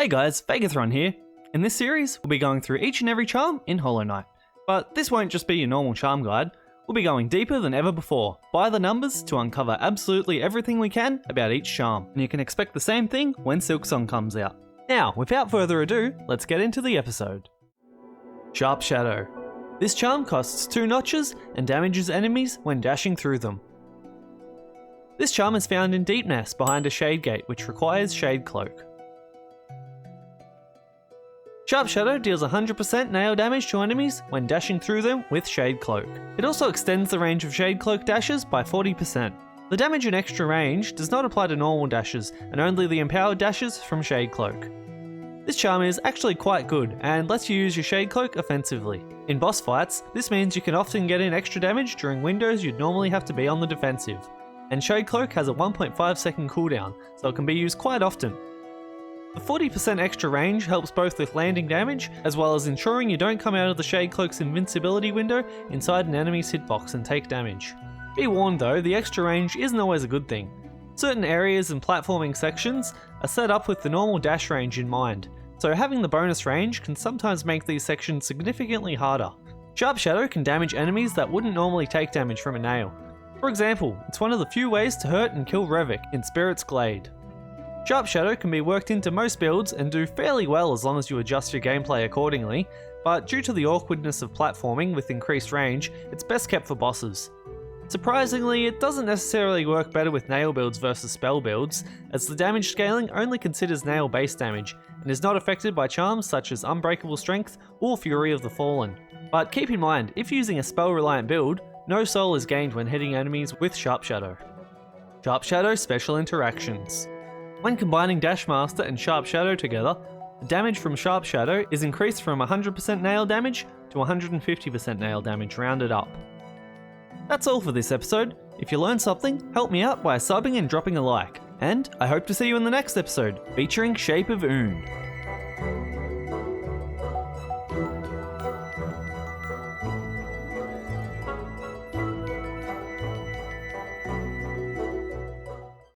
Hey guys, Vegathron here. In this series, we'll be going through each and every charm in Hollow Knight. But this won't just be your normal charm guide, we'll be going deeper than ever before, by the numbers, to uncover absolutely everything we can about each charm. And you can expect the same thing when Silksong comes out. Now, without further ado, let's get into the episode. Sharp Shadow. This charm costs 2 notches and damages enemies when dashing through them. This charm is found in Deepness behind a Shade Gate, which requires Shade Cloak. Sharp Shadow deals 100% nail damage to enemies when dashing through them with Shade Cloak. It also extends the range of Shade Cloak dashes by 40%. The damage in extra range does not apply to normal dashes, and only the empowered dashes from Shade Cloak. This charm is actually quite good, and lets you use your Shade Cloak offensively. In boss fights, this means you can often get in extra damage during windows you'd normally have to be on the defensive. And Shade Cloak has a 1.5 second cooldown, so it can be used quite often. The 40% extra range helps both with landing damage, as well as ensuring you don't come out of the Shade Cloak's invincibility window inside an enemy's hitbox and take damage. Be warned though, the extra range isn't always a good thing. Certain areas and platforming sections are set up with the normal dash range in mind, so having the bonus range can sometimes make these sections significantly harder. Sharp Shadow can damage enemies that wouldn't normally take damage from a nail. For example, it's one of the few ways to hurt and kill Revik in Spirit's Glade. Sharp Shadow can be worked into most builds and do fairly well as long as you adjust your gameplay accordingly, but due to the awkwardness of platforming with increased range, it's best kept for bosses. Surprisingly, it doesn't necessarily work better with nail builds versus spell builds, as the damage scaling only considers nail base damage, and is not affected by charms such as Unbreakable Strength or Fury of the Fallen. But keep in mind, if using a spell reliant build, no soul is gained when hitting enemies with Sharp Shadow. Sharp Shadow Special Interactions. When combining Dash Master and Sharp Shadow together, the damage from Sharp Shadow is increased from 100% nail damage to 150% nail damage rounded up. That's all for this episode. If you learned something, help me out by subbing and dropping a like. And I hope to see you in the next episode, featuring Shape of Oon.